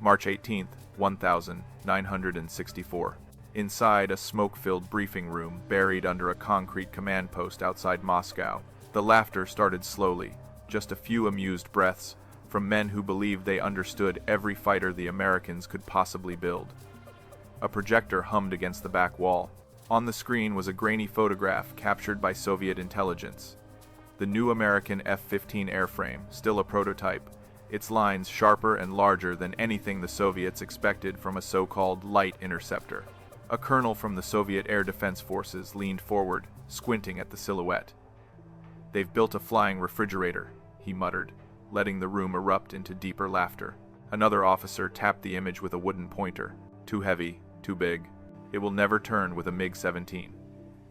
March 18, 1964. Inside a smoke-filled briefing room buried under a concrete command post outside Moscow, the laughter started slowly, just a few amused breaths, from men who believed they understood every fighter the Americans could possibly build. A projector hummed against the back wall. On the screen was a grainy photograph captured by Soviet intelligence. The new American F-15 airframe, still a prototype, its lines sharper and larger than anything the Soviets expected from a so-called light interceptor. A colonel from the Soviet Air Defense Forces leaned forward, squinting at the silhouette. "They've built a flying refrigerator," he muttered, letting the room erupt into deeper laughter. Another officer tapped the image with a wooden pointer. "Too heavy, too big. It will never turn with a MiG-17.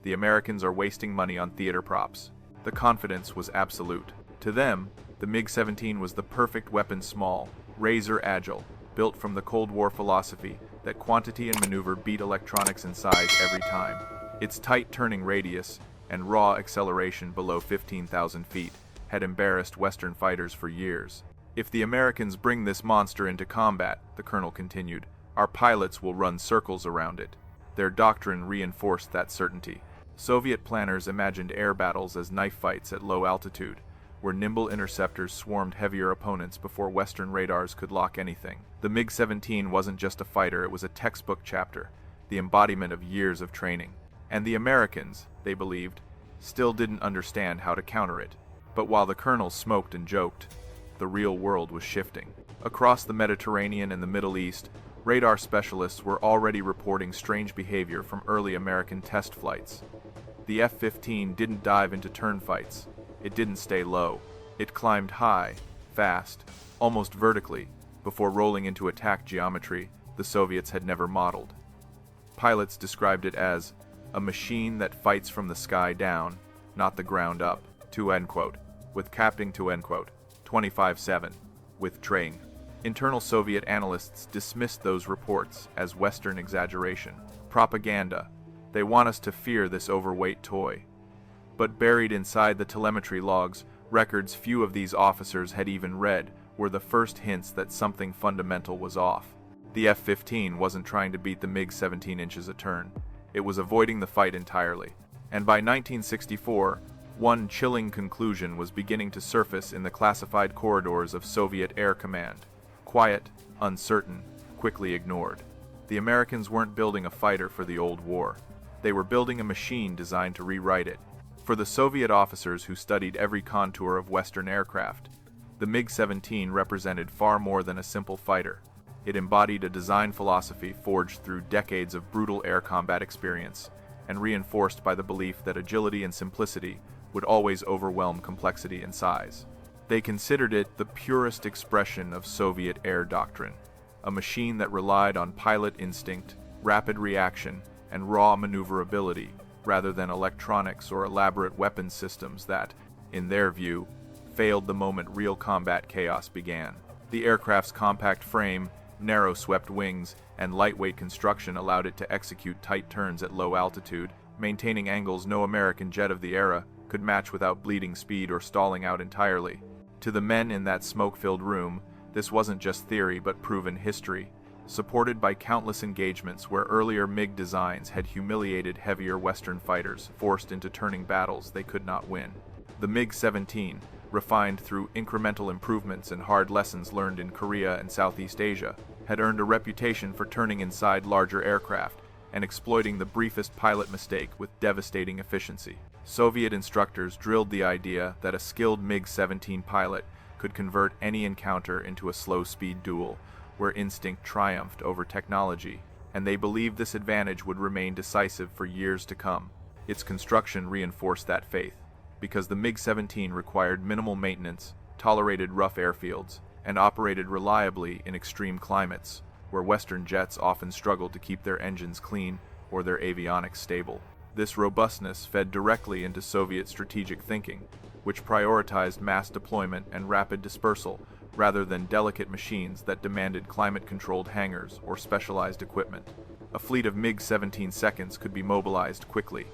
The Americans are wasting money on theater props." The confidence was absolute. To them, the MiG-17 was the perfect weapon, small, razor agile, built from the Cold War philosophy that quantity and maneuver beat electronics in size every time. Its tight turning radius and raw acceleration below 15,000 feet had embarrassed Western fighters for years. "If the Americans bring this monster into combat," the colonel continued, "our pilots will run circles around it." Their doctrine reinforced that certainty. Soviet planners imagined air battles as knife fights at low altitude, where nimble interceptors swarmed heavier opponents before Western radars could lock anything. The MiG-17 wasn't just a fighter, it was a textbook chapter, the embodiment of years of training. And the Americans, they believed, still didn't understand how to counter it. But while the colonel smoked and joked, the real world was shifting. Across the Mediterranean and the Middle East, radar specialists were already reporting strange behavior from early American test flights. The F-15 didn't dive into turn fights. It didn't stay low. It climbed high, fast, almost vertically, before rolling into attack geometry the Soviets had never modeled. Pilots described it as a machine that fights from the sky down, not the ground up, with capting 25/7, with training. Internal Soviet analysts dismissed those reports as Western exaggeration. Propaganda. They want us to fear this overweight toy. But buried inside the telemetry logs, records few of these officers had even read, were the first hints that something fundamental was off. The F-15 wasn't trying to beat the MiG-17 inches a turn. It was avoiding the fight entirely. And by 1964, one chilling conclusion was beginning to surface in the classified corridors of Soviet Air Command. Quiet, uncertain, quickly ignored. The Americans weren't building a fighter for the old war. They were building a machine designed to rewrite it. For the Soviet officers who studied every contour of Western aircraft, the MiG-17 represented far more than a simple fighter. It embodied a design philosophy forged through decades of brutal air combat experience, and reinforced by the belief that agility and simplicity would always overwhelm complexity and size. They considered it the purest expression of Soviet air doctrine, a machine that relied on pilot instinct, rapid reaction, and raw maneuverability, rather than electronics or elaborate weapons systems that, in their view, failed the moment real combat chaos began. The aircraft's compact frame, narrow swept wings, and lightweight construction allowed it to execute tight turns at low altitude, maintaining angles no American jet of the era could match without bleeding speed or stalling out entirely. To the men in that smoke-filled room, this wasn't just theory but proven history, supported by countless engagements where earlier MiG designs had humiliated heavier Western fighters forced into turning battles they could not win. The MiG-17, refined through incremental improvements and hard lessons learned in Korea and Southeast Asia, had earned a reputation for turning inside larger aircraft and exploiting the briefest pilot mistake with devastating efficiency. Soviet instructors drilled the idea that a skilled MiG-17 pilot could convert any encounter into a slow-speed duel, where instinct triumphed over technology, and they believed this advantage would remain decisive for years to come. Its construction reinforced that faith, because the MiG-17 required minimal maintenance, tolerated rough airfields, and operated reliably in extreme climates, where Western jets often struggled to keep their engines clean or their avionics stable. This robustness fed directly into Soviet strategic thinking, which prioritized mass deployment and rapid dispersal rather than delicate machines that demanded climate-controlled hangars or specialized equipment. A fleet of MiG-17 seconds could be mobilized quickly,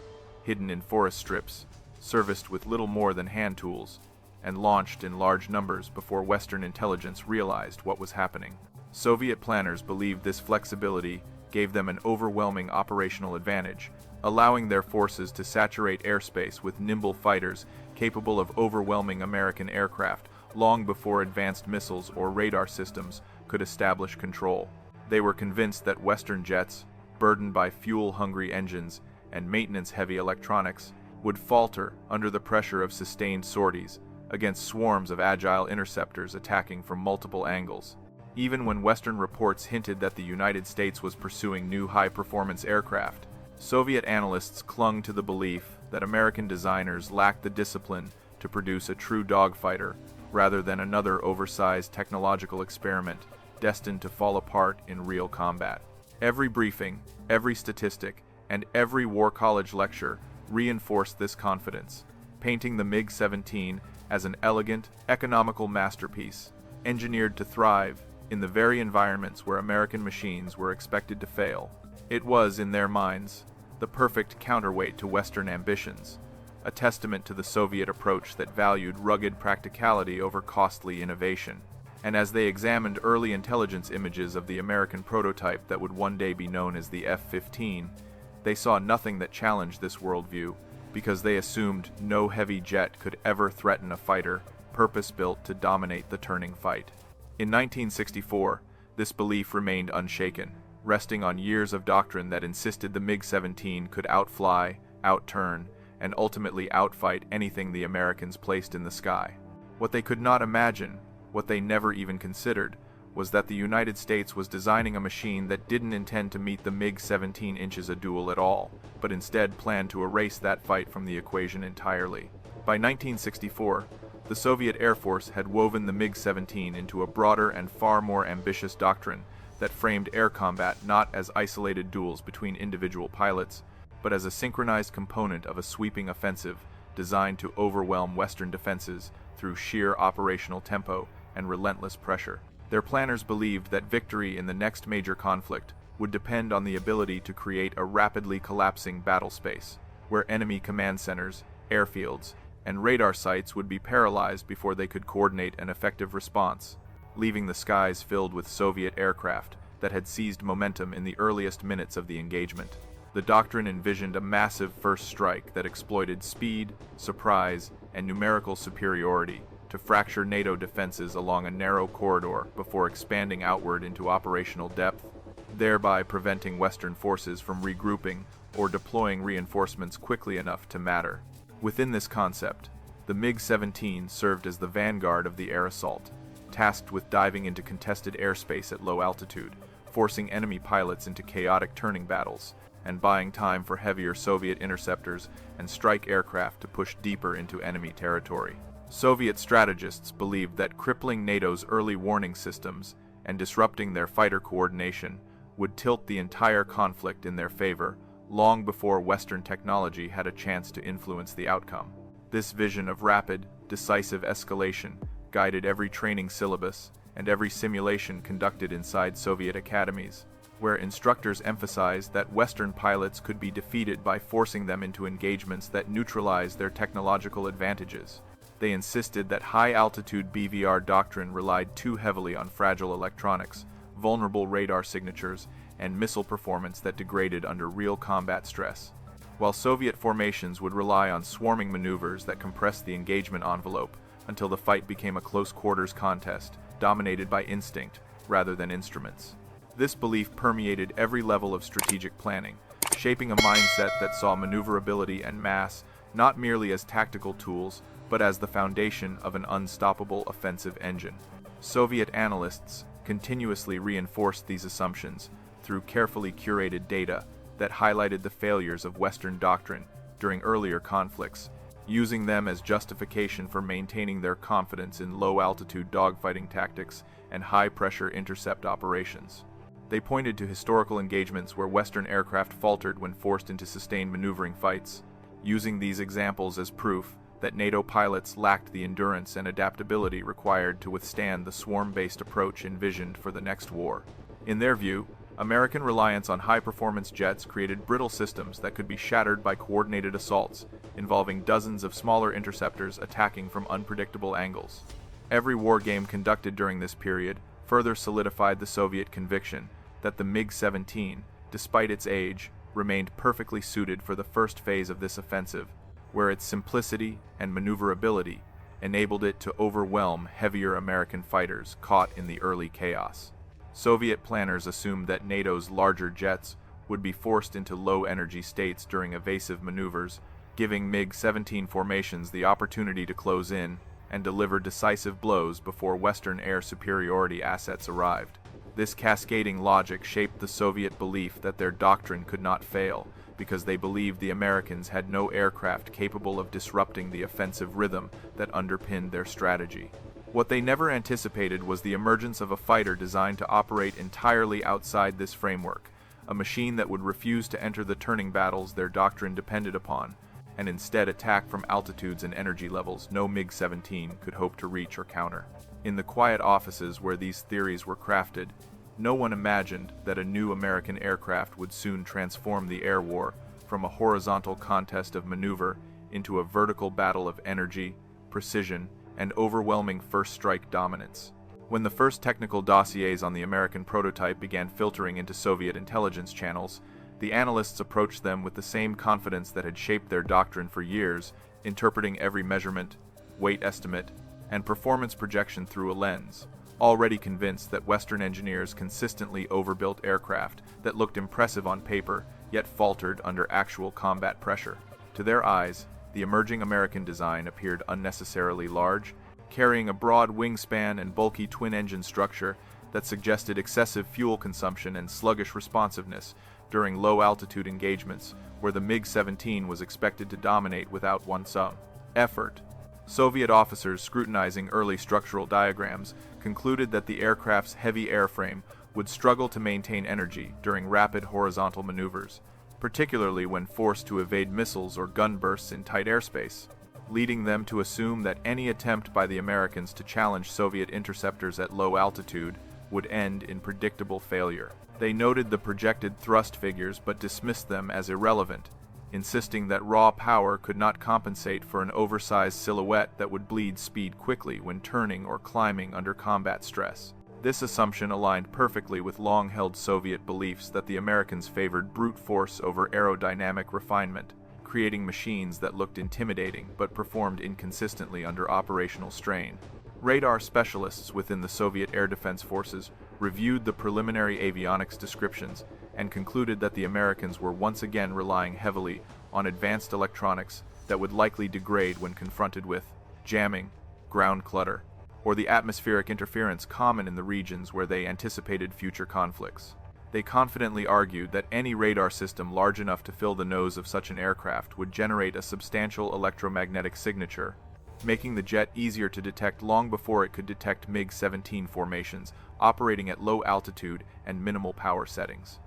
hidden in forest strips, serviced with little more than hand tools, and launched in large numbers before Western intelligence realized what was happening. Soviet planners believed this flexibility gave them an overwhelming operational advantage, allowing their forces to saturate airspace with nimble fighters capable of overwhelming American aircraft long before advanced missiles or radar systems could establish control. They were convinced that Western jets, burdened by fuel-hungry engines and maintenance-heavy electronics, would falter under the pressure of sustained sorties against swarms of agile interceptors attacking from multiple angles. Even when Western reports hinted that the United States was pursuing new high-performance aircraft, Soviet analysts clung to the belief that American designers lacked the discipline to produce a true dogfighter rather than another oversized technological experiment destined to fall apart in real combat. Every briefing, every statistic, and every War College lecture reinforced this confidence, painting the MiG-17 as an elegant, economical masterpiece, engineered to thrive in the very environments where American machines were expected to fail. It was, in their minds, the perfect counterweight to Western ambitions, a testament to the Soviet approach that valued rugged practicality over costly innovation. And as they examined early intelligence images of the American prototype that would one day be known as the F-15, they saw nothing that challenged this worldview, because they assumed no heavy jet could ever threaten a fighter purpose-built to dominate the turning fight. In 1964, this belief remained unshaken, resting on years of doctrine that insisted the MiG-17 could outfly, outturn, and ultimately outfight anything the Americans placed in the sky. What they could not imagine, what they never even considered, was that the United States was designing a machine that didn't intend to meet the MiG-17 inches a duel at all, but instead planned to erase that fight from the equation entirely. By 1964, the Soviet Air Force had woven the MiG-17 into a broader and far more ambitious doctrine that framed air combat not as isolated duels between individual pilots, but as a synchronized component of a sweeping offensive designed to overwhelm Western defenses through sheer operational tempo and relentless pressure. Their planners believed that victory in the next major conflict would depend on the ability to create a rapidly collapsing battle space, where enemy command centers, airfields, and radar sites would be paralyzed before they could coordinate an effective response, leaving the skies filled with Soviet aircraft that had seized momentum in the earliest minutes of the engagement. The doctrine envisioned a massive first strike that exploited speed, surprise, and numerical superiority to fracture NATO defenses along a narrow corridor before expanding outward into operational depth, thereby preventing Western forces from regrouping or deploying reinforcements quickly enough to matter. Within this concept, the MiG-17 served as the vanguard of the air assault, tasked with diving into contested airspace at low altitude, forcing enemy pilots into chaotic turning battles, and buying time for heavier Soviet interceptors and strike aircraft to push deeper into enemy territory. Soviet strategists believed that crippling NATO's early warning systems and disrupting their fighter coordination would tilt the entire conflict in their favor long before Western technology had a chance to influence the outcome. This vision of rapid, decisive escalation guided every training syllabus and every simulation conducted inside Soviet academies, where instructors emphasized that Western pilots could be defeated by forcing them into engagements that neutralized their technological advantages. They insisted that high-altitude BVR doctrine relied too heavily on fragile electronics, vulnerable radar signatures, and missile performance that degraded under real combat stress, while Soviet formations would rely on swarming maneuvers that compressed the engagement envelope until the fight became a close-quarters contest, dominated by instinct rather than instruments. This belief permeated every level of strategic planning, shaping a mindset that saw maneuverability and mass not merely as tactical tools, but as the foundation of an unstoppable offensive engine. Soviet analysts continuously reinforced these assumptions through carefully curated data that highlighted the failures of Western doctrine during earlier conflicts, using them as justification for maintaining their confidence in low-altitude dogfighting tactics and high-pressure intercept operations. They pointed to historical engagements where Western aircraft faltered when forced into sustained maneuvering fights, using these examples as proof that NATO pilots lacked the endurance and adaptability required to withstand the swarm-based approach envisioned for the next war. In their view, American reliance on high-performance jets created brittle systems that could be shattered by coordinated assaults, involving dozens of smaller interceptors attacking from unpredictable angles. Every war game conducted during this period further solidified the Soviet conviction that the MiG-17, despite its age, remained perfectly suited for the first phase of this offensive, where its simplicity and maneuverability enabled it to overwhelm heavier American fighters caught in the early chaos. Soviet planners assumed that NATO's larger jets would be forced into low-energy states during evasive maneuvers, giving MiG-17 formations the opportunity to close in and deliver decisive blows before Western air superiority assets arrived. This cascading logic shaped the Soviet belief that their doctrine could not fail, because they believed the Americans had no aircraft capable of disrupting the offensive rhythm that underpinned their strategy. What they never anticipated was the emergence of a fighter designed to operate entirely outside this framework, a machine that would refuse to enter the turning battles their doctrine depended upon, and instead attack from altitudes and energy levels no MiG-17 could hope to reach or counter. In the quiet offices where these theories were crafted, no one imagined that a new American aircraft would soon transform the air war from a horizontal contest of maneuver into a vertical battle of energy, precision, and overwhelming first-strike dominance. When the first technical dossiers on the American prototype began filtering into Soviet intelligence channels, the analysts approached them with the same confidence that had shaped their doctrine for years, interpreting every measurement, weight estimate, and performance projection through a lens, already convinced that Western engineers consistently overbuilt aircraft that looked impressive on paper, yet faltered under actual combat pressure. To their eyes, the emerging American design appeared unnecessarily large, carrying a broad wingspan and bulky twin-engine structure that suggested excessive fuel consumption and sluggish responsiveness during low-altitude engagements, where the MiG-17 was expected to dominate without some effort. Soviet officers scrutinizing early structural diagrams concluded that the aircraft's heavy airframe would struggle to maintain energy during rapid horizontal maneuvers, particularly when forced to evade missiles or gun bursts in tight airspace, leading them to assume that any attempt by the Americans to challenge Soviet interceptors at low altitude would end in predictable failure. They noted the projected thrust figures but dismissed them as irrelevant, insisting that raw power could not compensate for an oversized silhouette that would bleed speed quickly when turning or climbing under combat stress. This assumption aligned perfectly with long-held Soviet beliefs that the Americans favored brute force over aerodynamic refinement, creating machines that looked intimidating but performed inconsistently under operational strain. Radar specialists within the Soviet Air Defense Forces reviewed the preliminary avionics descriptions and concluded that the Americans were once again relying heavily on advanced electronics that would likely degrade when confronted with jamming, ground clutter, or the atmospheric interference common in the regions where they anticipated future conflicts. They confidently argued that any radar system large enough to fill the nose of such an aircraft would generate a substantial electromagnetic signature, making the jet easier to detect long before it could detect MiG-17 formations operating at low altitude and minimal power settings.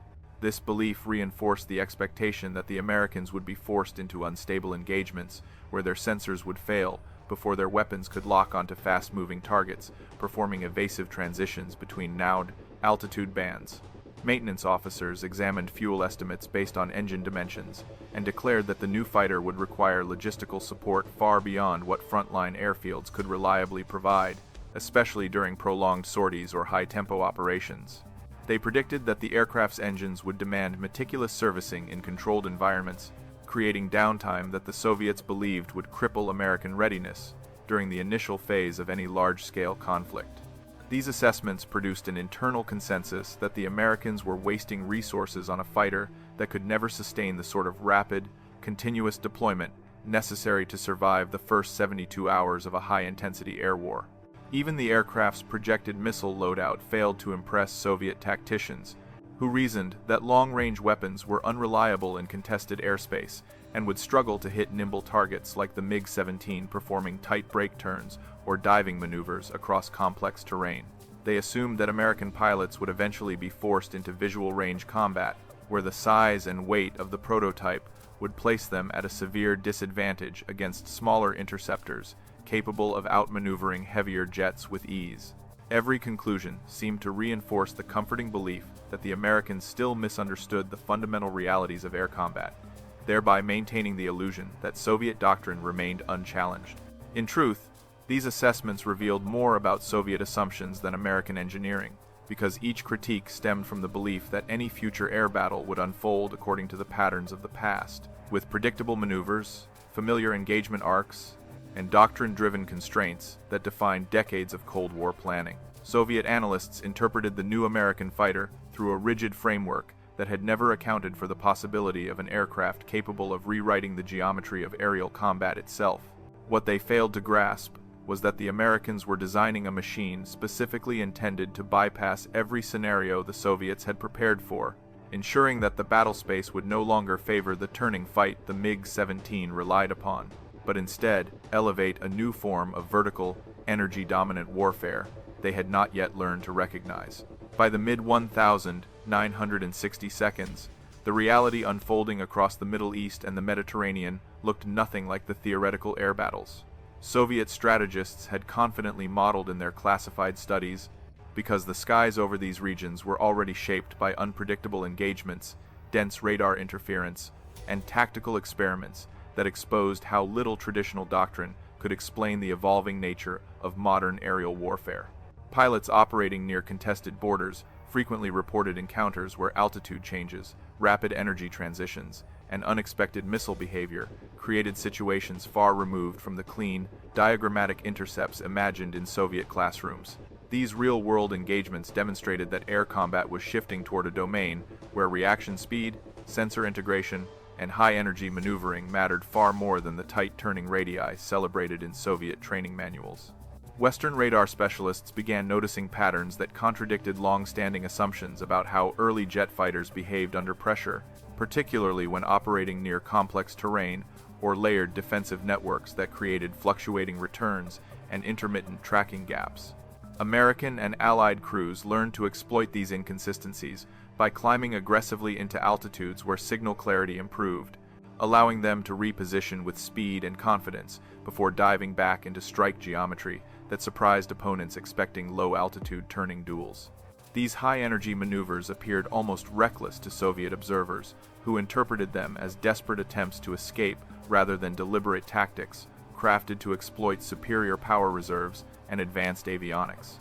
This belief reinforced the expectation that the Americans would be forced into unstable engagements where their sensors would fail before their weapons could lock onto fast-moving targets, performing evasive transitions between nowed altitude bands. Maintenance officers examined fuel estimates based on engine dimensions and declared that the new fighter would require logistical support far beyond what frontline airfields could reliably provide, especially during prolonged sorties or high-tempo operations. They predicted that the aircraft's engines would demand meticulous servicing in controlled environments, creating downtime that the Soviets believed would cripple American readiness during the initial phase of any large-scale conflict. These assessments produced an internal consensus that the Americans were wasting resources on a fighter that could never sustain the sort of rapid, continuous deployment necessary to survive the first 72 hours of a high-intensity air war. Even the aircraft's projected missile loadout failed to impress Soviet tacticians, who reasoned that long-range weapons were unreliable in contested airspace and would struggle to hit nimble targets like the MiG-17 performing tight brake turns or diving maneuvers across complex terrain. They assumed that American pilots would eventually be forced into visual range combat, where the size and weight of the prototype would place them at a severe disadvantage against smaller interceptors capable of outmaneuvering heavier jets with ease. Every conclusion seemed to reinforce the comforting belief that the Americans still misunderstood the fundamental realities of air combat, thereby maintaining the illusion that Soviet doctrine remained unchallenged. In truth, These assessments revealed more about Soviet assumptions than American engineering, because each critique stemmed from the belief that any future air battle would unfold according to the patterns of the past, with predictable maneuvers, familiar engagement arcs, and doctrine-driven constraints that defined decades of Cold War planning. Soviet analysts interpreted the new American fighter through a rigid framework that had never accounted for the possibility of an aircraft capable of rewriting the geometry of aerial combat itself. What they failed to grasp was that the Americans were designing a machine specifically intended to bypass every scenario the Soviets had prepared for, ensuring that the battle space would no longer favor the turning fight the MiG-17 relied upon, but instead elevate a new form of vertical, energy-dominant warfare they had not yet learned to recognize. By the mid-1960 seconds, the reality unfolding across the Middle East and the Mediterranean looked nothing like the theoretical air battles Soviet strategists had confidently modeled in their classified studies, because the skies over these regions were already shaped by unpredictable engagements, dense radar interference, and tactical experiments that exposed how little traditional doctrine could explain the evolving nature of modern aerial warfare. Pilots operating near contested borders frequently reported encounters where altitude changes, rapid energy transitions, and unexpected missile behavior created situations far removed from the clean, diagrammatic intercepts imagined in Soviet classrooms. These real-world engagements demonstrated that air combat was shifting toward a domain where reaction speed, sensor integration, and high-energy maneuvering mattered far more than the tight turning radii celebrated in Soviet training manuals. Western radar specialists began noticing patterns that contradicted long-standing assumptions about how early jet fighters behaved under pressure, particularly when operating near complex terrain or layered defensive networks that created fluctuating returns and intermittent tracking gaps. American and Allied crews learned to exploit these inconsistencies by climbing aggressively into altitudes where signal clarity improved, allowing them to reposition with speed and confidence before diving back into strike geometry that surprised opponents expecting low-altitude turning duels. These high-energy maneuvers appeared almost reckless to Soviet observers, who interpreted them as desperate attempts to escape rather than deliberate tactics, crafted to exploit superior power reserves and advanced avionics.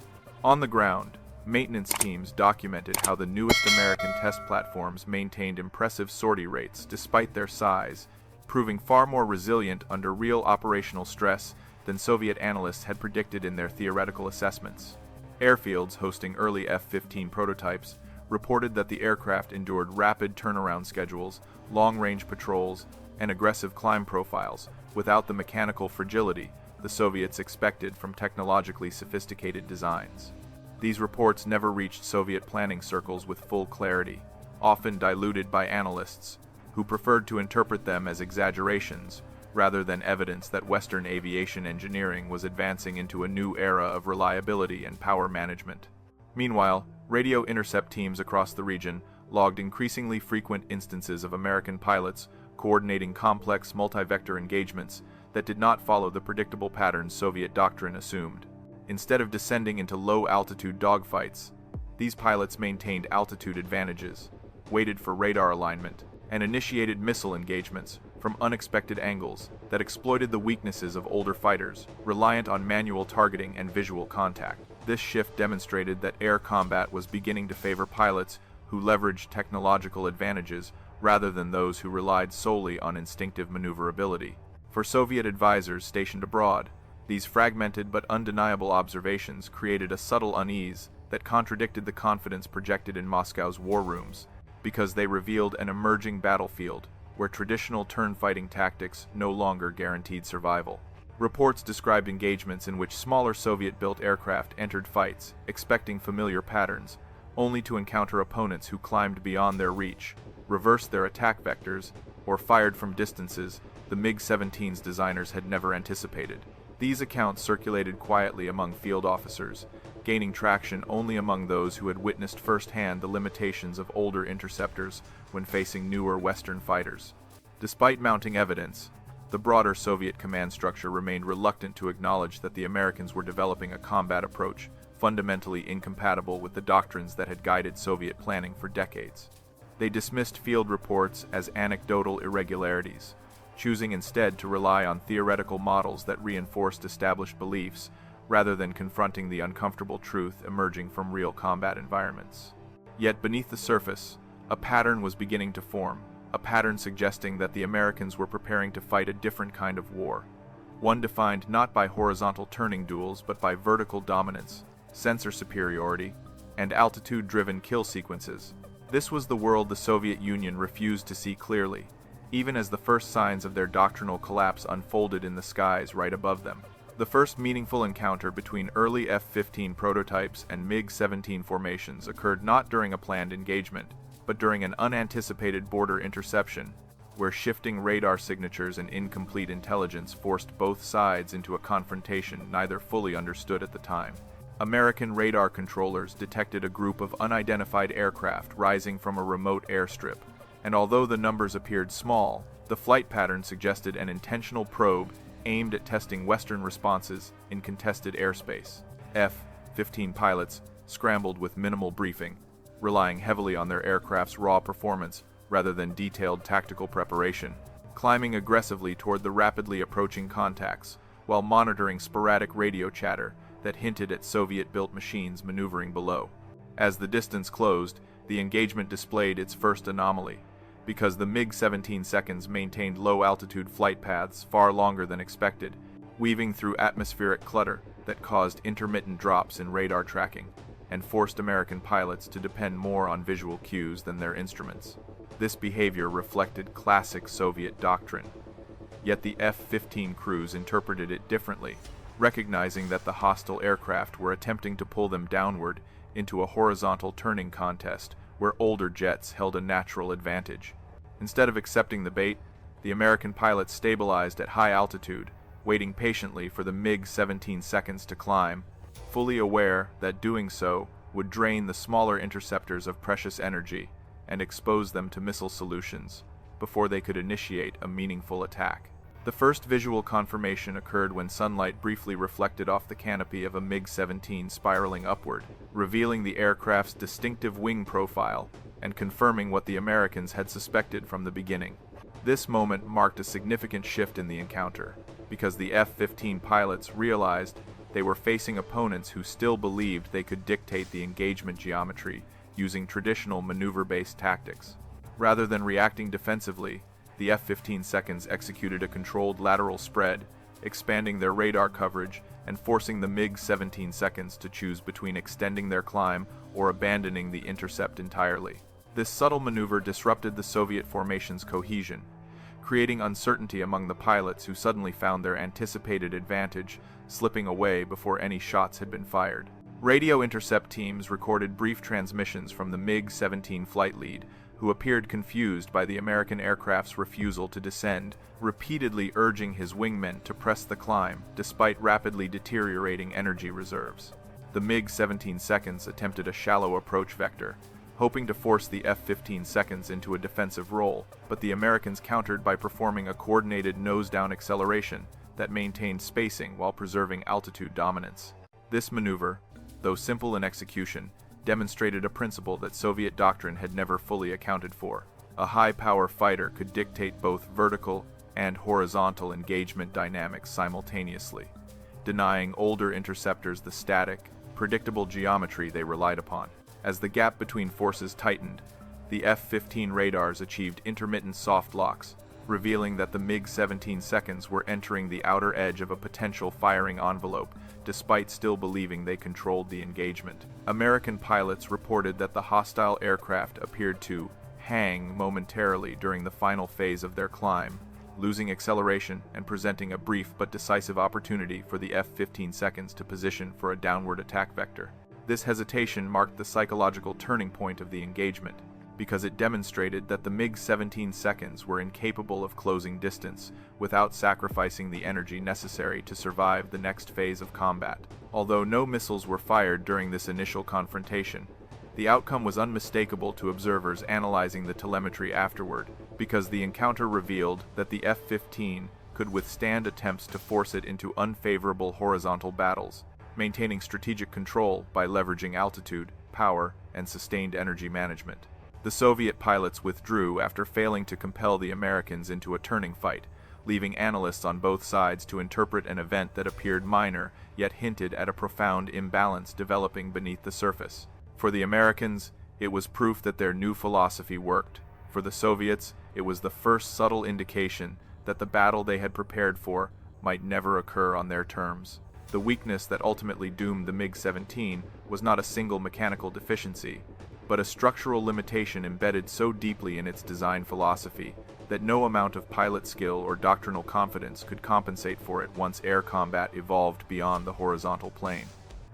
On the ground, maintenance teams documented how the newest American test platforms maintained impressive sortie rates despite their size, proving far more resilient under real operational stress than Soviet analysts had predicted in their theoretical assessments. Airfields hosting early F-15 prototypes reported that the aircraft endured rapid turnaround schedules, long-range patrols, and aggressive climb profiles without the mechanical fragility the Soviets expected from technologically sophisticated designs. These reports never reached Soviet planning circles with full clarity, often diluted by analysts, who preferred to interpret them as exaggerations rather than evidence that Western aviation engineering was advancing into a new era of reliability and power management. Meanwhile, radio intercept teams across the region logged increasingly frequent instances of American pilots coordinating complex multi-vector engagements that did not follow the predictable patterns Soviet doctrine assumed. Instead of descending into low-altitude dogfights, these pilots maintained altitude advantages, waited for radar alignment, and initiated missile engagements from unexpected angles that exploited the weaknesses of older fighters, reliant on manual targeting and visual contact. This shift demonstrated that air combat was beginning to favor pilots who leveraged technological advantages rather than those who relied solely on instinctive maneuverability. For Soviet advisors stationed abroad, these fragmented but undeniable observations created a subtle unease that contradicted the confidence projected in Moscow's war rooms, because they revealed an emerging battlefield where traditional turn-fighting tactics no longer guaranteed survival. Reports described engagements in which smaller Soviet-built aircraft entered fights, expecting familiar patterns, only to encounter opponents who climbed beyond their reach, reversed their attack vectors, or fired from distances the MiG-17s designers had never anticipated. These accounts circulated quietly among field officers, gaining traction only among those who had witnessed firsthand the limitations of older interceptors when facing newer Western fighters. Despite mounting evidence, the broader Soviet command structure remained reluctant to acknowledge that the Americans were developing a combat approach fundamentally incompatible with the doctrines that had guided Soviet planning for decades. They dismissed field reports as anecdotal irregularities, choosing instead to rely on theoretical models that reinforced established beliefs rather than confronting the uncomfortable truth emerging from real combat environments. Yet beneath the surface, a pattern was beginning to form, a pattern suggesting that the Americans were preparing to fight a different kind of war, one defined not by horizontal turning duels but by vertical dominance, sensor superiority, and altitude-driven kill sequences. This was the world the Soviet Union refused to see clearly, even as the first signs of their doctrinal collapse unfolded in the skies right above them. The first meaningful encounter between early F-15 prototypes and MiG-17 formations occurred not during a planned engagement, but during an unanticipated border interception, where shifting radar signatures and incomplete intelligence forced both sides into a confrontation neither fully understood at the time. American radar controllers detected a group of unidentified aircraft rising from a remote airstrip, and although the numbers appeared small, the flight pattern suggested an intentional probe aimed at testing Western responses in contested airspace. F-15 pilots scrambled with minimal briefing, relying heavily on their aircraft's raw performance rather than detailed tactical preparation, climbing aggressively toward the rapidly approaching contacts while monitoring sporadic radio chatter that hinted at Soviet-built machines maneuvering below. As the distance closed, the engagement displayed its first anomaly, because the MiG-17 seconds maintained low-altitude flight paths far longer than expected, weaving through atmospheric clutter that caused intermittent drops in radar tracking and forced American pilots to depend more on visual cues than their instruments. This behavior reflected classic Soviet doctrine, yet the F-15 crews interpreted it differently, recognizing that the hostile aircraft were attempting to pull them downward into a horizontal turning contest where older jets held a natural advantage. Instead of accepting the bait, the American pilots stabilized at high altitude, waiting patiently for the MiG-17 seconds to climb, fully aware that doing so would drain the smaller interceptors of precious energy and expose them to missile solutions before they could initiate a meaningful attack. The first visual confirmation occurred when sunlight briefly reflected off the canopy of a MiG-17 spiraling upward, revealing the aircraft's distinctive wing profile and confirming what the Americans had suspected from the beginning. This moment marked a significant shift in the encounter, because the F-15 pilots realized they were facing opponents who still believed they could dictate the engagement geometry using traditional maneuver-based tactics. Rather than reacting defensively, the F-15 seconds executed a controlled lateral spread, expanding their radar coverage and forcing the MiG-17 seconds to choose between extending their climb or abandoning the intercept entirely. This subtle maneuver disrupted the Soviet formation's cohesion, creating uncertainty among the pilots who suddenly found their anticipated advantage slipping away before any shots had been fired. Radio intercept teams recorded brief transmissions from the MiG-17 flight lead, who appeared confused by the American aircraft's refusal to descend, repeatedly urging his wingmen to press the climb despite rapidly deteriorating energy reserves. The MiG-17 seconds attempted a shallow approach vector, hoping to force the F-15 seconds into a defensive role, but the Americans countered by performing a coordinated nose-down acceleration that maintained spacing while preserving altitude dominance. This maneuver, though simple in execution, demonstrated a principle that Soviet doctrine had never fully accounted for. A high-power fighter could dictate both vertical and horizontal engagement dynamics simultaneously, denying older interceptors the static, predictable geometry they relied upon. As the gap between forces tightened, the F-15 radars achieved intermittent soft locks, revealing that the MiG-17 seconds were entering the outer edge of a potential firing envelope, despite still believing they controlled the engagement. American pilots reported that the hostile aircraft appeared to hang momentarily during the final phase of their climb, losing acceleration and presenting a brief but decisive opportunity for the F-15 seconds to position for a downward attack vector. This hesitation marked the psychological turning point of the engagement, because it demonstrated that the MiG-17 seconds were incapable of closing distance without sacrificing the energy necessary to survive the next phase of combat. Although no missiles were fired during this initial confrontation, the outcome was unmistakable to observers analyzing the telemetry afterward, because the encounter revealed that the F-15 could withstand attempts to force it into unfavorable horizontal battles, maintaining strategic control by leveraging altitude, power, and sustained energy management. The Soviet pilots withdrew after failing to compel the Americans into a turning fight, leaving analysts on both sides to interpret an event that appeared minor, yet hinted at a profound imbalance developing beneath the surface. For the Americans, it was proof that their new philosophy worked. For the Soviets, it was the first subtle indication that the battle they had prepared for might never occur on their terms. The weakness that ultimately doomed the MiG-17 was not a single mechanical deficiency, but a structural limitation embedded so deeply in its design philosophy that no amount of pilot skill or doctrinal confidence could compensate for it once air combat evolved beyond the horizontal plane.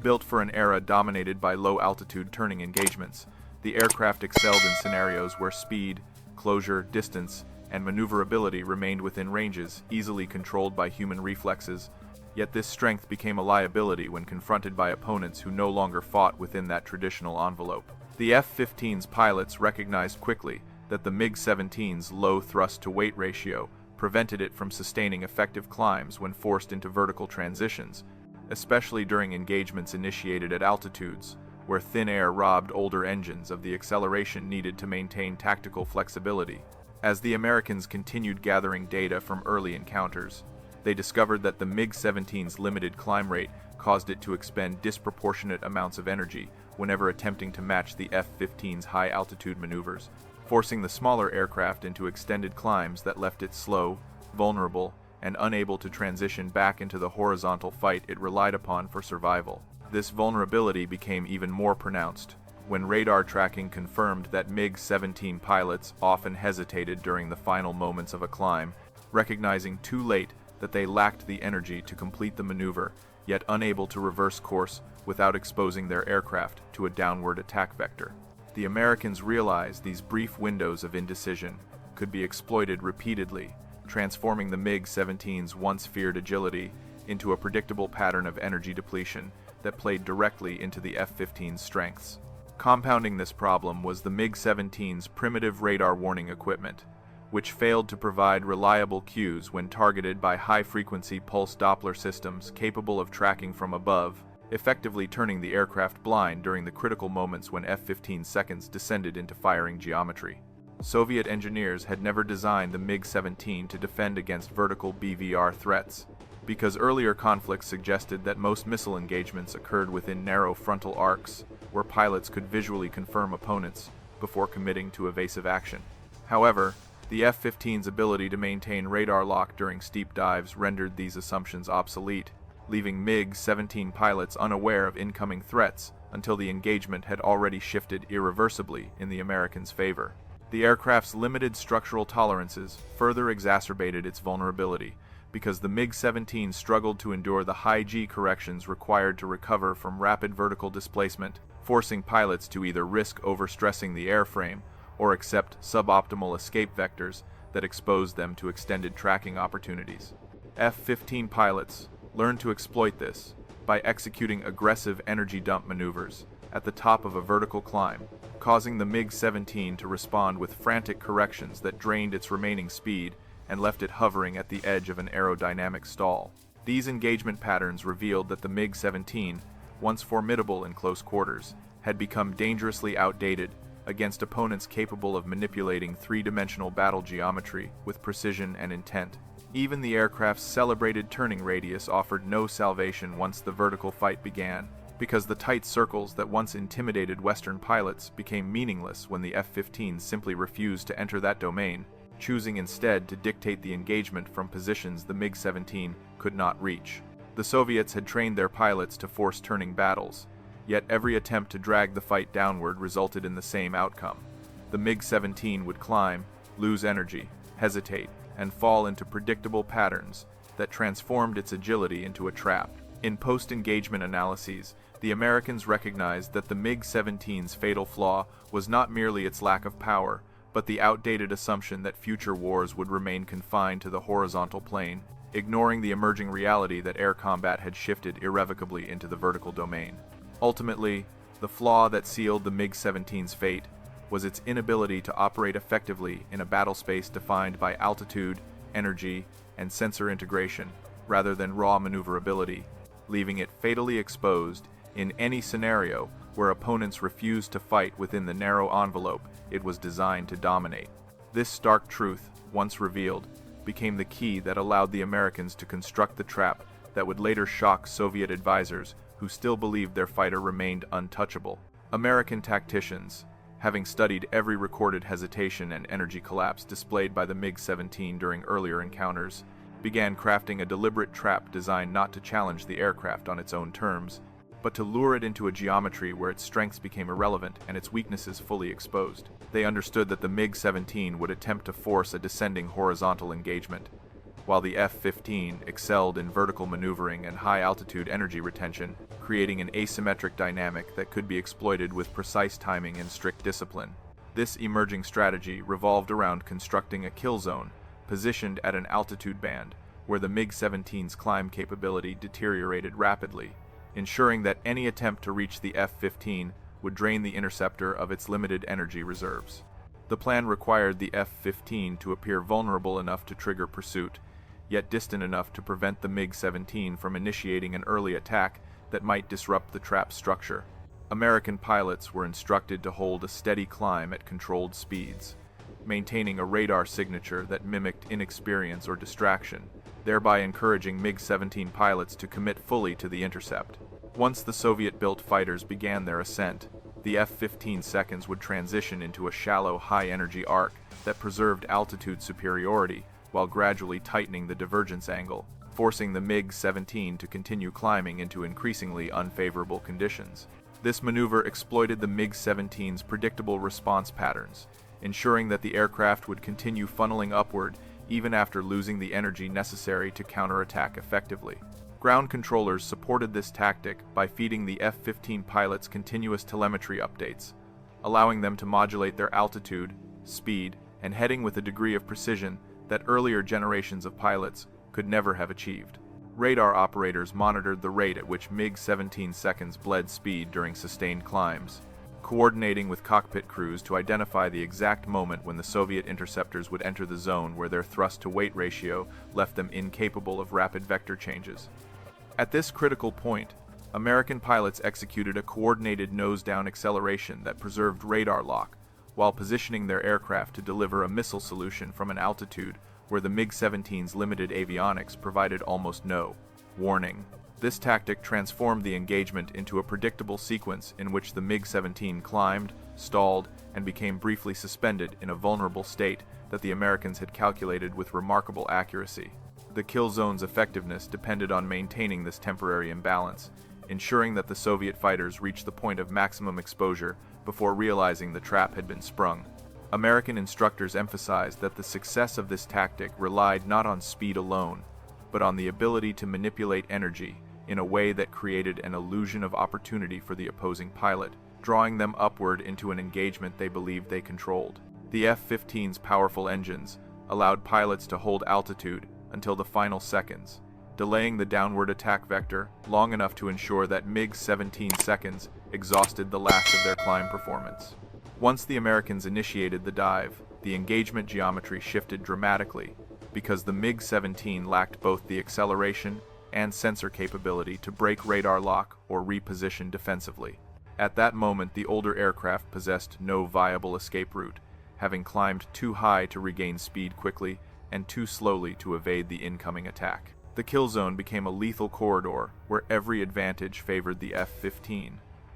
Built for an era dominated by low-altitude turning engagements, the aircraft excelled in scenarios where speed, closure, distance, and maneuverability remained within ranges easily controlled by human reflexes, yet this strength became a liability when confronted by opponents who no longer fought within that traditional envelope. The F-15s pilots recognized quickly that the MiG-17's low thrust-to-weight ratio prevented it from sustaining effective climbs when forced into vertical transitions, especially during engagements initiated at altitudes, where thin air robbed older engines of the acceleration needed to maintain tactical flexibility. As the Americans continued gathering data from early encounters, they discovered that the MiG-17's limited climb rate caused it to expend disproportionate amounts of energy whenever attempting to match the F-15's high-altitude maneuvers, forcing the smaller aircraft into extended climbs that left it slow, vulnerable, and unable to transition back into the horizontal fight it relied upon for survival. This vulnerability became even more pronounced when radar tracking confirmed that MiG-17 pilots often hesitated during the final moments of a climb, recognizing too late that they lacked the energy to complete the maneuver, yet unable to reverse course without exposing their aircraft to a downward attack vector. The Americans realized these brief windows of indecision could be exploited repeatedly, transforming the MiG-17's once feared agility into a predictable pattern of energy depletion that played directly into the F-15's strengths. Compounding this problem was the MiG-17's primitive radar warning equipment, which failed to provide reliable cues when targeted by high-frequency pulse Doppler systems capable of tracking from above, effectively turning the aircraft blind during the critical moments when F-15 seconds descended into firing geometry. Soviet engineers had never designed the MiG-17 to defend against vertical BVR threats, because earlier conflicts suggested that most missile engagements occurred within narrow frontal arcs, where pilots could visually confirm opponents before committing to evasive action. However, the F-15's ability to maintain radar lock during steep dives rendered these assumptions obsolete, leaving MiG-17 pilots unaware of incoming threats until the engagement had already shifted irreversibly in the Americans' favor. The aircraft's limited structural tolerances further exacerbated its vulnerability, because the MiG-17 struggled to endure the high G corrections required to recover from rapid vertical displacement, forcing pilots to either risk overstressing the airframe or accept suboptimal escape vectors that exposed them to extended tracking opportunities. F-15 pilots learned to exploit this by executing aggressive energy dump maneuvers at the top of a vertical climb, causing the MiG-17 to respond with frantic corrections that drained its remaining speed and left it hovering at the edge of an aerodynamic stall. These engagement patterns revealed that the MiG-17, once formidable in close quarters, had become dangerously outdated against opponents capable of manipulating three-dimensional battle geometry with precision and intent. Even the aircraft's celebrated turning radius offered no salvation once the vertical fight began, because the tight circles that once intimidated Western pilots became meaningless when the F-15 simply refused to enter that domain, choosing instead to dictate the engagement from positions the MiG-17 could not reach. The Soviets had trained their pilots to force turning battles, yet every attempt to drag the fight downward resulted in the same outcome. The MiG-17 would climb, lose energy, hesitate, and fall into predictable patterns that transformed its agility into a trap. In post-engagement analyses, the Americans recognized that the MiG-17's fatal flaw was not merely its lack of power, but the outdated assumption that future wars would remain confined to the horizontal plane, ignoring the emerging reality that air combat had shifted irrevocably into the vertical domain. Ultimately, the flaw that sealed the MiG-17's fate was its inability to operate effectively in a battle space defined by altitude, energy, and sensor integration, rather than raw maneuverability, leaving it fatally exposed in any scenario where opponents refused to fight within the narrow envelope it was designed to dominate. This stark truth, once revealed, became the key that allowed the Americans to construct the trap that would later shock Soviet advisors who still believed their fighter remained untouchable. American tacticians, having studied every recorded hesitation and energy collapse displayed by the MiG-17 during earlier encounters, began crafting a deliberate trap designed not to challenge the aircraft on its own terms, but to lure it into a geometry where its strengths became irrelevant and its weaknesses fully exposed. They understood that the MiG-17 would attempt to force a descending horizontal engagement, while the F-15 excelled in vertical maneuvering and high-altitude energy retention, creating an asymmetric dynamic that could be exploited with precise timing and strict discipline. This emerging strategy revolved around constructing a kill zone positioned at an altitude band where the MiG-17's climb capability deteriorated rapidly, ensuring that any attempt to reach the F-15 would drain the interceptor of its limited energy reserves. The plan required the F-15 to appear vulnerable enough to trigger pursuit, yet distant enough to prevent the MiG-17 from initiating an early attack that might disrupt the trap's structure. American pilots were instructed to hold a steady climb at controlled speeds, maintaining a radar signature that mimicked inexperience or distraction, thereby encouraging MiG-17 pilots to commit fully to the intercept. Once the Soviet-built fighters began their ascent, the F-15 seconds would transition into a shallow, high-energy arc that preserved altitude superiority while gradually tightening the divergence angle, forcing the MiG-17 to continue climbing into increasingly unfavorable conditions. This maneuver exploited the MiG-17's predictable response patterns, ensuring that the aircraft would continue funneling upward even after losing the energy necessary to counterattack effectively. Ground controllers supported this tactic by feeding the F-15 pilots continuous telemetry updates, allowing them to modulate their altitude, speed, and heading with a degree of precision that earlier generations of pilots could never have achieved. Radar operators monitored the rate at which MiG-17 seconds bled speed during sustained climbs, coordinating with cockpit crews to identify the exact moment when the Soviet interceptors would enter the zone where their thrust-to-weight ratio left them incapable of rapid vector changes. At this critical point, American pilots executed a coordinated nose-down acceleration that preserved radar lock, while positioning their aircraft to deliver a missile solution from an altitude where the MiG-17's limited avionics provided almost no warning. This tactic transformed the engagement into a predictable sequence in which the MiG-17 climbed, stalled, and became briefly suspended in a vulnerable state that the Americans had calculated with remarkable accuracy. The kill zone's effectiveness depended on maintaining this temporary imbalance, ensuring that the Soviet fighters reached the point of maximum exposure before realizing the trap had been sprung. American instructors emphasized that the success of this tactic relied not on speed alone, but on the ability to manipulate energy in a way that created an illusion of opportunity for the opposing pilot, drawing them upward into an engagement they believed they controlled. The F-15's powerful engines allowed pilots to hold altitude until the final seconds, delaying the downward attack vector long enough to ensure that MiG-17 seconds exhausted the last of their climb performance. Once the Americans initiated the dive, the engagement geometry shifted dramatically because the MiG-17 lacked both the acceleration and sensor capability to break radar lock or reposition defensively. At that moment, the older aircraft possessed no viable escape route, having climbed too high to regain speed quickly and too slowly to evade the incoming attack. The kill zone became a lethal corridor where every advantage favored the F-15,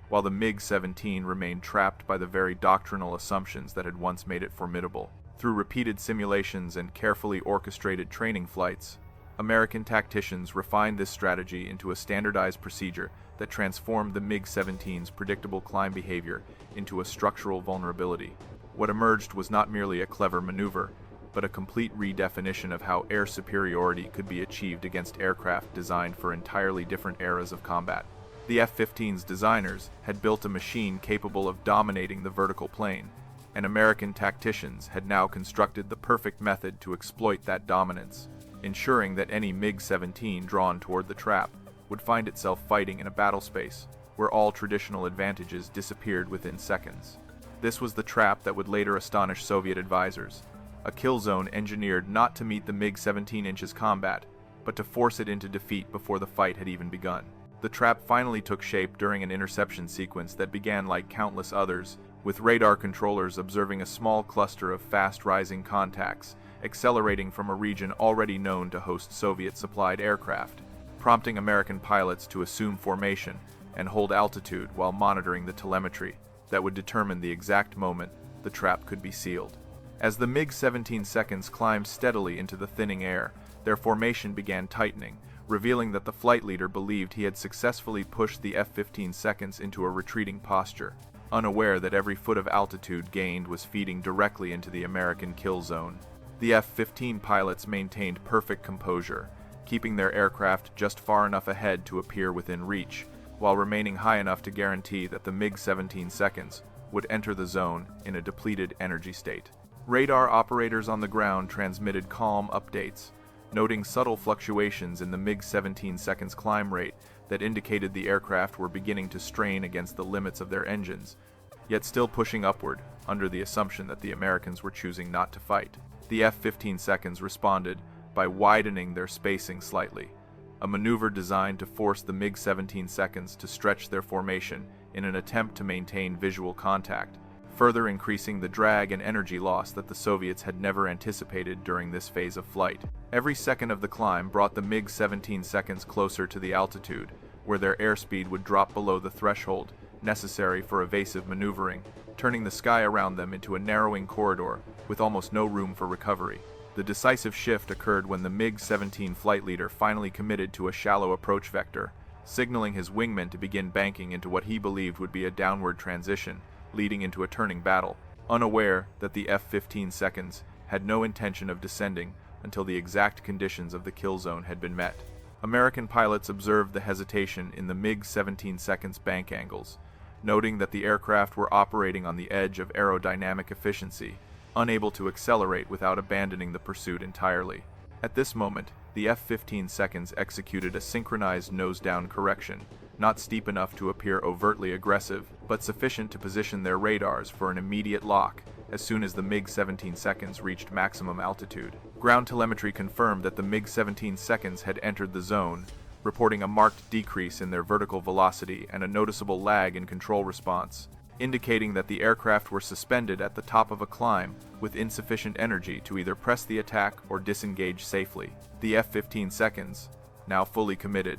while the MiG-17 remained trapped by the very doctrinal assumptions that had once made it formidable. Through repeated simulations and carefully orchestrated training flights, American tacticians refined this strategy into a standardized procedure that transformed the MiG-17's predictable climb behavior into a structural vulnerability. What emerged was not merely a clever maneuver, but a complete redefinition of how air superiority could be achieved against aircraft designed for entirely different eras of combat. The F-15's designers had built a machine capable of dominating the vertical plane, and American tacticians had now constructed the perfect method to exploit that dominance, ensuring that any MiG-17 drawn toward the trap would find itself fighting in a battle space where all traditional advantages disappeared within seconds. This was the trap that would later astonish Soviet advisors, a kill zone engineered not to meet the MiG-17's combat, but to force it into defeat before the fight had even begun. The trap finally took shape during an interception sequence that began like countless others, with radar controllers observing a small cluster of fast-rising contacts accelerating from a region already known to host Soviet-supplied aircraft, prompting American pilots to assume formation and hold altitude while monitoring the telemetry that would determine the exact moment the trap could be sealed. As the MiG-17s climbed steadily into the thinning air, their formation began tightening, revealing that the flight leader believed he had successfully pushed the F-15s into a retreating posture, unaware that every foot of altitude gained was feeding directly into the American kill zone. The F-15 pilots maintained perfect composure, keeping their aircraft just far enough ahead to appear within reach, while remaining high enough to guarantee that the MiG-17s would enter the zone in a depleted energy state. Radar operators on the ground transmitted calm updates, noting subtle fluctuations in the MiG-17s climb rate that indicated the aircraft were beginning to strain against the limits of their engines, yet still pushing upward, under the assumption that the Americans were choosing not to fight. The F-15s responded by widening their spacing slightly, a maneuver designed to force the MiG-17s to stretch their formation in an attempt to maintain visual contact, further increasing the drag and energy loss that the Soviets had never anticipated during this phase of flight. Every second of the climb brought the MiG-17s closer to the altitude, where their airspeed would drop below the threshold necessary for evasive maneuvering, turning the sky around them into a narrowing corridor with almost no room for recovery. The decisive shift occurred when the MiG-17 flight leader finally committed to a shallow approach vector, signaling his wingmen to begin banking into what he believed would be a downward transition, leading into a turning battle, unaware that the F-15s had no intention of descending until the exact conditions of the kill zone had been met. American pilots observed the hesitation in the MiG-17s bank angles, noting that the aircraft were operating on the edge of aerodynamic efficiency, unable to accelerate without abandoning the pursuit entirely. At this moment, the F-15s executed a synchronized nose-down correction, not steep enough to appear overtly aggressive, but sufficient to position their radars for an immediate lock as soon as the MiG-17s reached maximum altitude. Ground telemetry confirmed that the MiG-17s had entered the zone, reporting a marked decrease in their vertical velocity and a noticeable lag in control response, indicating that the aircraft were suspended at the top of a climb with insufficient energy to either press the attack or disengage safely. The F-15s, now fully committed,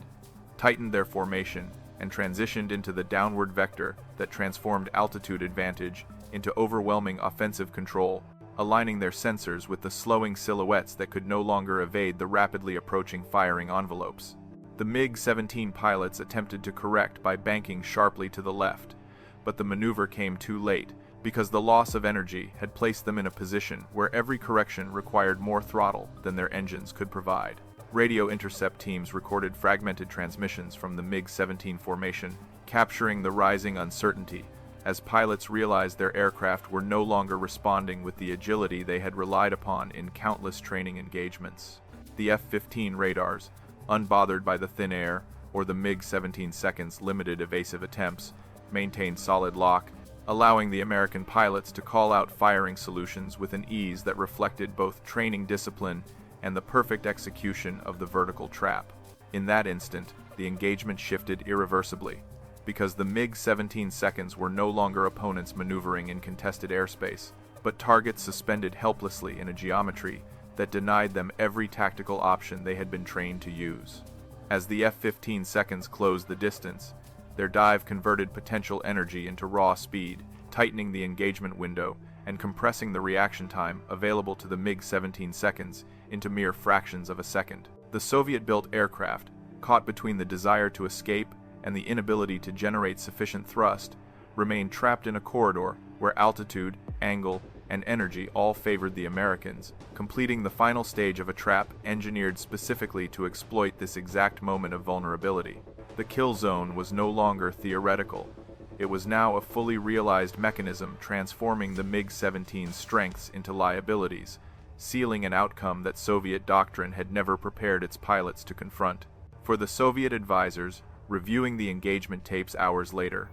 tightened their formation and transitioned into the downward vector that transformed altitude advantage into overwhelming offensive control, aligning their sensors with the slowing silhouettes that could no longer evade the rapidly approaching firing envelopes. The MiG-17 pilots attempted to correct by banking sharply to the left, but the maneuver came too late because the loss of energy had placed them in a position where every correction required more throttle than their engines could provide. Radio intercept teams recorded fragmented transmissions from the MiG-17 formation, capturing the rising uncertainty as pilots realized their aircraft were no longer responding with the agility they had relied upon in countless training engagements. The F-15 radars, unbothered by the thin air or the MiG-17's limited evasive attempts, maintained solid lock, allowing the American pilots to call out firing solutions with an ease that reflected both training discipline and the perfect execution of the vertical trap. In that instant, the engagement shifted irreversibly, because the MiG-17s were no longer opponents maneuvering in contested airspace, but targets suspended helplessly in a geometry that denied them every tactical option they had been trained to use. As the F-15s closed the distance, their dive converted potential energy into raw speed, tightening the engagement window and compressing the reaction time available to the MiG-17s into mere fractions of a second. The Soviet-built aircraft, caught between the desire to escape and the inability to generate sufficient thrust, remained trapped in a corridor where altitude, angle, and energy all favored the Americans, completing the final stage of a trap engineered specifically to exploit this exact moment of vulnerability. The kill zone was no longer theoretical. It was now a fully realized mechanism transforming the MiG-17's strengths into liabilities, sealing an outcome that Soviet doctrine had never prepared its pilots to confront. For the Soviet advisors, reviewing the engagement tapes hours later,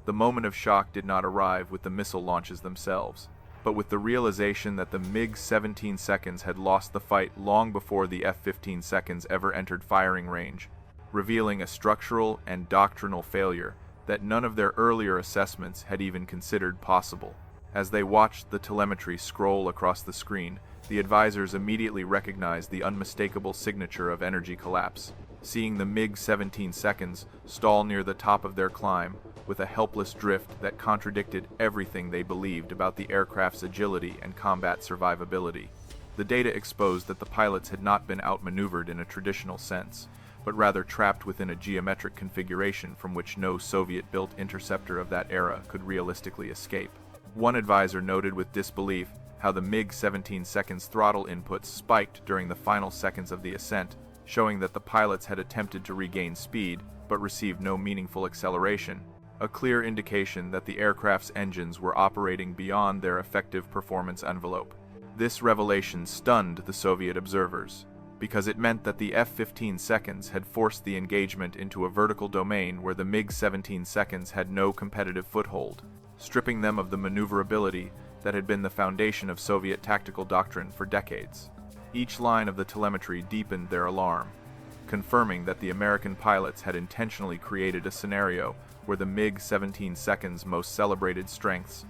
the moment of shock did not arrive with the missile launches themselves, but with the realization that the MiG-17s had lost the fight long before the F-15s ever entered firing range, revealing a structural and doctrinal failure that none of their earlier assessments had even considered possible. As they watched the telemetry scroll across the screen, the advisors immediately recognized the unmistakable signature of energy collapse. Seeing the MiG-17s stall near the top of their climb, with a helpless drift that contradicted everything they believed about the aircraft's agility and combat survivability. The data exposed that the pilots had not been outmaneuvered in a traditional sense, but rather trapped within a geometric configuration from which no Soviet-built interceptor of that era could realistically escape. One advisor noted with disbelief how the MiG-17s throttle inputs spiked during the final seconds of the ascent, showing that the pilots had attempted to regain speed but received no meaningful acceleration, a clear indication that the aircraft's engines were operating beyond their effective performance envelope. This revelation stunned the Soviet observers, because it meant that the F-15s had forced the engagement into a vertical domain where the MiG-17s had no competitive foothold, stripping them of the maneuverability that had been the foundation of Soviet tactical doctrine for decades. Each line of the telemetry deepened their alarm, confirming that the American pilots had intentionally created a scenario where the MiG-17s' most celebrated strengths,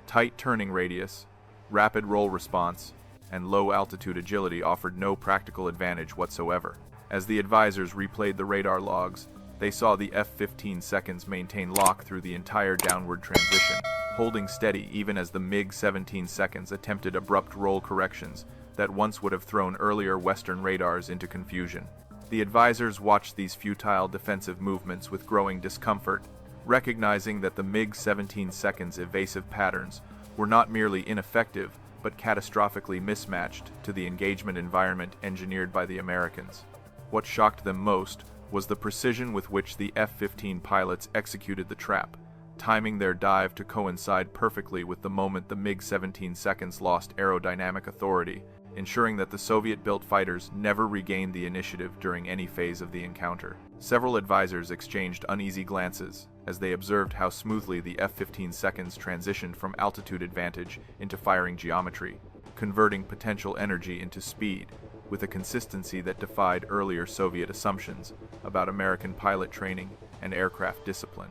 tight turning radius, rapid roll response, and low-altitude agility, offered no practical advantage whatsoever. As the advisors replayed the radar logs, they saw the F-15s maintain lock through the entire downward transition, holding steady even as the MiG-17s attempted abrupt roll corrections that once would have thrown earlier Western radars into confusion. The advisors watched these futile defensive movements with growing discomfort, recognizing that the MiG-17s' evasive patterns were not merely ineffective but catastrophically mismatched to the engagement environment engineered by the Americans. What shocked them most was the precision with which the F-15 pilots executed the trap, timing their dive to coincide perfectly with the moment the MiG-17s lost aerodynamic authority, ensuring that the Soviet-built fighters never regained the initiative during any phase of the encounter. Several advisors exchanged uneasy glances as they observed how smoothly the F-15s transitioned from altitude advantage into firing geometry, converting potential energy into speed, with a consistency that defied earlier Soviet assumptions about American pilot training and aircraft discipline.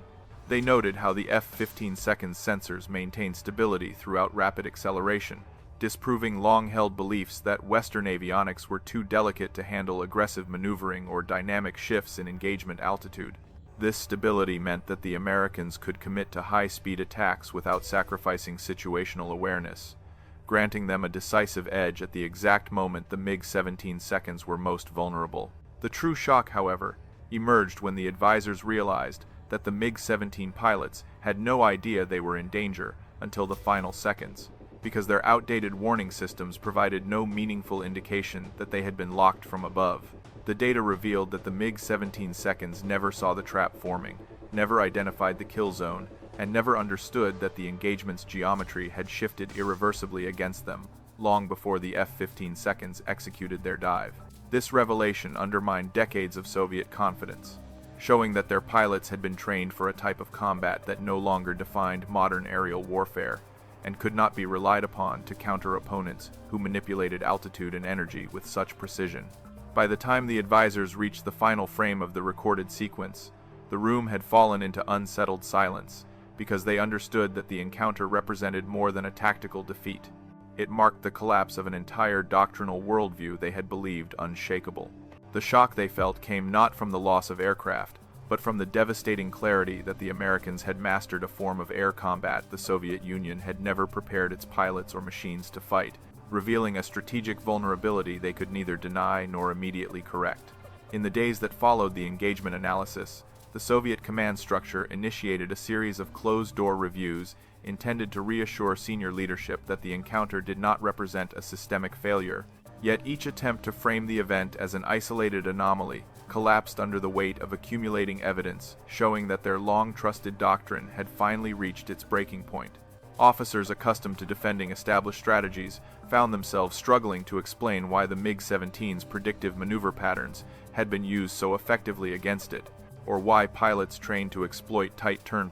They noted how the F-15s sensors maintained stability throughout rapid acceleration, disproving long-held beliefs that Western avionics were too delicate to handle aggressive maneuvering or dynamic shifts in engagement altitude. This stability meant that the Americans could commit to high-speed attacks without sacrificing situational awareness, granting them a decisive edge at the exact moment the MiG-17s were most vulnerable. The true shock, however, emerged when the advisors realized that the MiG-17 pilots had no idea they were in danger until the final seconds, because their outdated warning systems provided no meaningful indication that they had been locked from above. The data revealed that the MiG-17s never saw the trap forming, never identified the kill zone, and never understood that the engagement's geometry had shifted irreversibly against them, long before the F-15s executed their dive. This revelation undermined decades of Soviet confidence, showing that their pilots had been trained for a type of combat that no longer defined modern aerial warfare, and could not be relied upon to counter opponents who manipulated altitude and energy with such precision. By the time the advisors reached the final frame of the recorded sequence, the room had fallen into unsettled silence, because they understood that the encounter represented more than a tactical defeat. It marked the collapse of an entire doctrinal worldview they had believed unshakable. The shock they felt came not from the loss of aircraft, but from the devastating clarity that the Americans had mastered a form of air combat the Soviet Union had never prepared its pilots or machines to fight, revealing a strategic vulnerability they could neither deny nor immediately correct. In the days that followed the engagement analysis, the Soviet command structure initiated a series of closed-door reviews intended to reassure senior leadership that the encounter did not represent a systemic failure. Yet each attempt to frame the event as an isolated anomaly collapsed under the weight of accumulating evidence showing that their long-trusted doctrine had finally reached its breaking point. Officers accustomed to defending established strategies found themselves struggling to explain why the MiG-17's predictive maneuver patterns had been used so effectively against it, or why pilots trained to exploit tight turn